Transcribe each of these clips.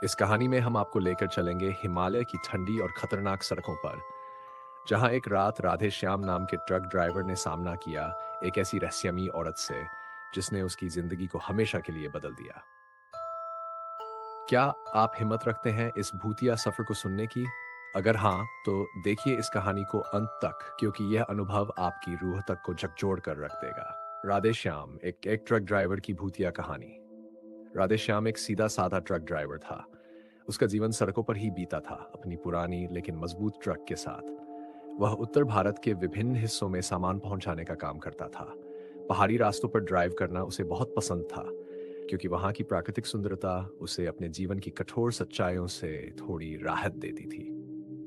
इस कहानी में हम आपको लेकर चलेंगे हिमालय की ठंडी और खतरनाक सड़कों पर, जहां एक रात राधे श्याम नाम के ट्रक ड्राइवर ने सामना किया एक ऐसी रहस्यमयी औरत से, जिसने उसकी जिंदगी को हमेशा के लिए बदल दिया। क्या आप हिम्मत रखते हैं इस भूतिया सफर को सुनने की? अगर हाँ, तो देखिए इस कहानी को अंत तक, क्योंकि यह अनुभव आपकी रूह तक को झकझोर कर रख देगा। राधे श्याम, एक ट्रक ड्राइवर की भूतिया कहानी। राधे श्याम एक सीधा साधा ट्रक ड्राइवर था। उसका जीवन सड़कों पर ही बीता था, अपनी पुरानी लेकिन मजबूत ट्रक के साथ। वह उत्तर भारत के विभिन्न हिस्सों में सामान पहुंचाने का काम करता था। पहाड़ी रास्तों पर ड्राइव करना उसे बहुत पसंद था, क्योंकि वहां की प्राकृतिक सुंदरता उसे अपने जीवन की कठोर सच्चाइयों से थोड़ी राहत देती थी।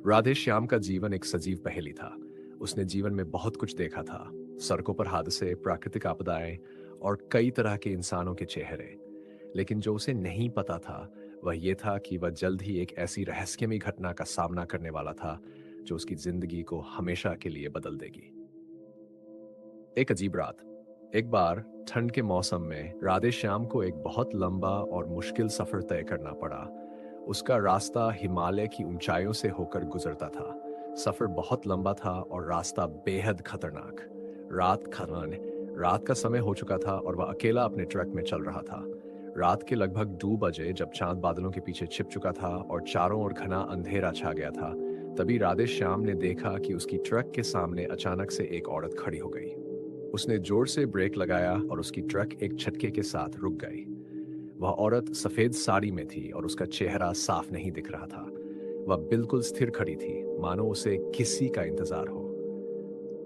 राधे श्याम का जीवन एक सजीव पहेली था। उसने जीवन में बहुत कुछ देखा था, सड़कों पर हादसे, प्राकृतिक आपदाएं और कई तरह के इंसानों के चेहरे। लेकिन जो उसे नहीं पता था वह ये था कि वह जल्द ही एक ऐसी रहस्यमयी घटना का सामना करने वाला था, जो उसकी जिंदगी को हमेशा के लिए बदल देगी। एक अजीब रात। एक बार ठंड के मौसम में राधे श्याम को एक बहुत लंबा और मुश्किल सफर तय करना पड़ा। उसका रास्ता हिमालय की ऊंचाइयों से होकर गुजरता था। सफर बहुत लंबा था और रास्ता बेहद खतरनाक। रात का समय हो चुका था और वह अकेला अपने ट्रक में चल रहा था। रात के लगभग 2 बजे, जब चांद बादलों के पीछे छिप चुका था और चारों ओर घना अंधेरा छा गया था, तभी राधे श्याम ने देखा कि उसकी ट्रक के सामने अचानक से एक औरत खड़ी हो गई। उसने जोर से ब्रेक लगाया और उसकी ट्रक एक झटके के साथ रुक गई। वह औरत सफेद साड़ी में थी और उसका चेहरा साफ नहीं दिख रहा था। वह बिल्कुल स्थिर खड़ी थी, मानो उसे किसी का इंतजार हो।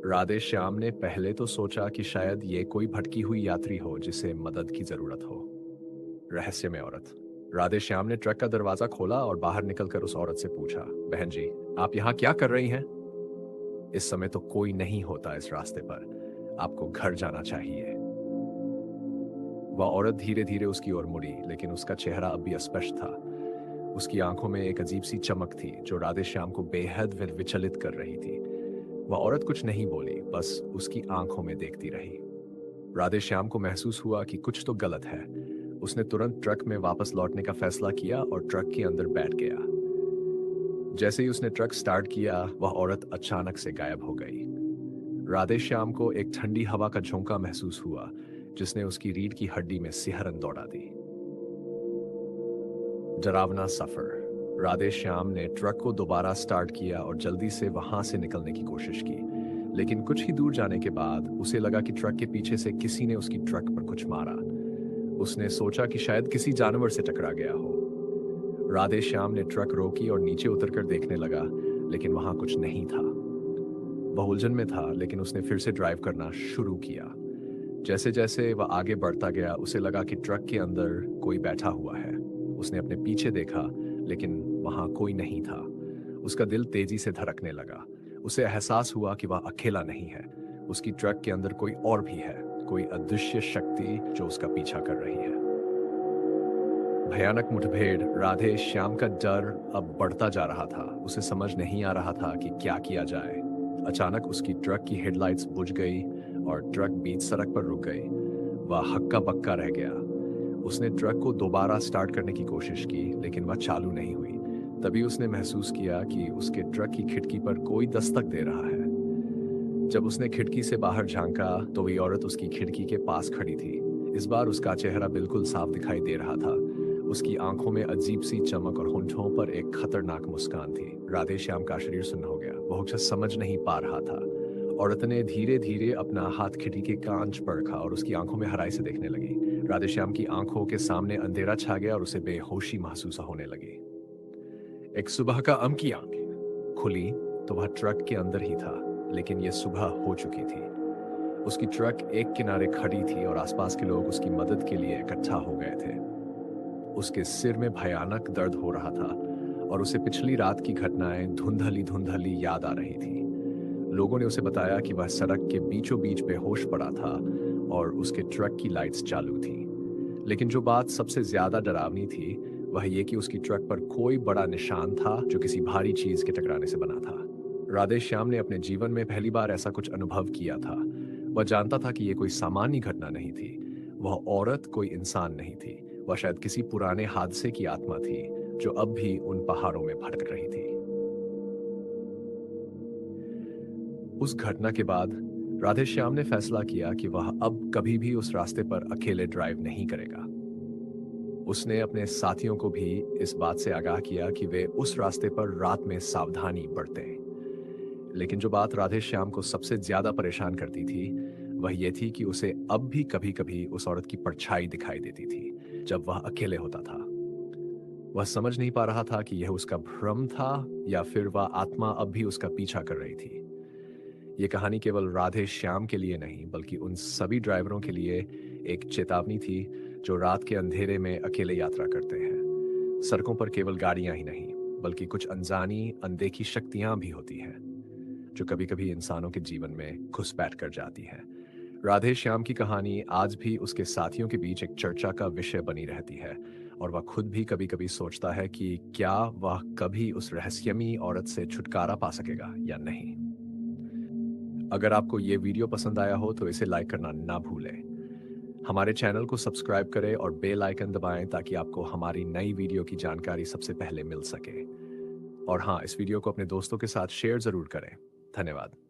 राधे श्याम ने पहले तो सोचा कि शायद ये कोई भटकी हुई यात्री हो जिसे मदद की जरूरत हो। रहस्यमय औरत। राधे श्याम ने ट्रक का दरवाजा खोला और बाहर निकलकर उस औरत से पूछा, बहन जी, आप यहाँ क्या कर रही हैं? इस समय तो कोई नहीं होता इस रास्ते पर, आपको घर जाना चाहिए। वह औरत धीरे धीरे उसकी ओर मुड़ी, लेकिन उसका चेहरा अब भी अस्पष्ट था। उसकी आंखों में एक अजीब सी चमक थी जो राधे श्याम को बेहद विचलित कर रही थी। वह औरत कुछ नहीं बोली, बस उसकी आंखों में देखती रही। राधे श्याम को महसूस हुआ कि कुछ तो गलत है। उसने तुरंत ट्रक में वापस लौटने का फैसला किया और ट्रक के अंदर बैठ गया। जैसे ही उसने ट्रक स्टार्ट किया, वह औरत अचानक से गायब हो गई। राधे श्याम को एक ठंडी हवा का झोंका महसूस हुआ, जिसने उसकी रीढ़ की हड्डी में सिहरन दौड़ा दी। डरावना सफर। राधे श्याम ने ट्रक को दोबारा स्टार्ट किया और जल्दी से वहां से निकलने की कोशिश की। लेकिन कुछ ही दूर जाने के बाद उसे लगा कि ट्रक के पीछे से किसी ने उसकी ट्रक पर कुछ मारा। उसने सोचा कि शायद किसी जानवर से टकरा गया हो। राधे श्याम ने ट्रक रोकी और नीचे उतरकर देखने लगा, लेकिन वहां कुछ नहीं था। वह उलझन में था, लेकिन उसने फिर से ड्राइव करना शुरू किया। जैसे जैसे वह आगे बढ़ता गया, उसे लगा कि ट्रक के अंदर कोई बैठा हुआ है। उसने अपने पीछे देखा, लेकिन वहां कोई नहीं था। उसका दिल तेजी से धड़कने लगा। उसे एहसास हुआ कि वह अकेला नहीं है। उसकी ट्रक के अंदर कोई और भी है, कोई अदृश्य शक्ति जो उसका पीछा कर रही है। भयानक मुठभेड़। राधे श्याम का डर अब बढ़ता जा रहा था। उसे समझ नहीं आ रहा था कि क्या किया जाए। अचानक उसकी ट्रक की हेडलाइट्स बुझ गई और ट्रक बीच सड़क पर रुक गई। वह हक्का बक्का रह गया। उसने ट्रक को दोबारा स्टार्ट करने की कोशिश की, लेकिन वह चालू नहीं हुई। तभी उसने महसूस किया कि उसके ट्रक की खिड़की पर कोई दस्तक दे रहा है। जब उसने खिड़की से बाहर झांका, तो वही औरत उसकी खिड़की के पास खड़ी थी। इस बार उसका चेहरा बिल्कुल साफ दिखाई दे रहा था। उसकी आंखों में अजीब सी चमक और होंठों पर एक खतरनाक मुस्कान थी। राधे श्याम का शरीर सुन्न हो गया। वो कुछ समझ नहीं पा रहा था। औरत ने धीरे धीरे अपना हाथ खिड़की के कांच पर रखा और उसकी आंखों में हराई से देखने लगी। राधे श्याम की आंखों के सामने अंधेरा छा गया और उसे बेहोशी महसूस होने लगी। एक सुबह का अम की आंखें खुली तो वह ट्रक के अंदर ही था, लेकिन यह सुबह हो चुकी थी। उसकी ट्रक एक किनारे खड़ी थी और आसपास के लोग उसकी मदद के लिए इकट्ठा हो गए थे। उसके सिर में भयानक दर्द हो रहा था और उसे पिछली रात की घटनाएं धुंधली धुंधली याद आ रही थी। लोगों ने उसे बताया कि वह सड़क के बीचों बीच बेहोश पड़ा था और उसके ट्रक की लाइट्स चालू थी। लेकिन जो बात सबसे ज्यादा डरावनी थी, वह यह कि उसकी ट्रक पर कोई बड़ा निशान था जो किसी भारी चीज के टकराने से बना था। राधे श्याम ने अपने जीवन में पहली बार ऐसा कुछ अनुभव किया था। वह जानता था कि यह कोई सामान्य घटना नहीं थी। वह औरत कोई इंसान नहीं थी। वह शायद किसी पुराने हादसे की आत्मा थी। जो अब भी उन पहाड़ों में भटक रही थी। उस घटना के बाद राधेश्याम ने फैसला किया कि वह अब कभी भी उस रास्ते पर अकेले ड्राइव नहीं करेगा। उसने अपने साथियों को भी इस बात से आगाह किया कि वे उस रास्ते पर रात में सावधानी बरतें। लेकिन जो बात राधेश्याम को सबसे ज्यादा परेशान करती थी, वह यह थी कि उसे अब भी कभी-कभी उस औरत की परछाई दिखाई देती थी, जब वह अकेले होता था। वह समझ नहीं पा रहा था कि यह उसका भ्रम था या फिर वह आत्मा अब भी उसका पीछा कर रही थी। ये कहानी केवल राधे श्याम के लिए नहीं, बल्कि उन सभी ड्राइवरों के लिए एक चेतावनी थी जो रात के अंधेरे में अकेले यात्रा करते हैं। सड़कों पर केवल गाड़ियां ही नहीं, बल्कि कुछ अनजानी, अनदेखी शक्तियां भी होती हैं, जो कभी-कभी इंसानों के जीवन में घुसपैठ कर जाती हैं। राधे श्याम की कहानी आज भी उसके साथियों के बीच एक चर्चा का विषय बनी रहती है, और वह खुद भी कभी-कभी सोचता है कि क्या वह कभी उस रहस्यमयी औरत से छुटकारा पा सकेगा या नहीं। अगर आपको ये वीडियो पसंद आया हो तो इसे लाइक करना ना भूलें। हमारे चैनल को सब्सक्राइब करें और बेल आइकन दबाएं ताकि आपको हमारी नई वीडियो की जानकारी सबसे पहले मिल सके। और हाँ, इस वीडियो को अपने दोस्तों के साथ शेयर जरूर करें। धन्यवाद।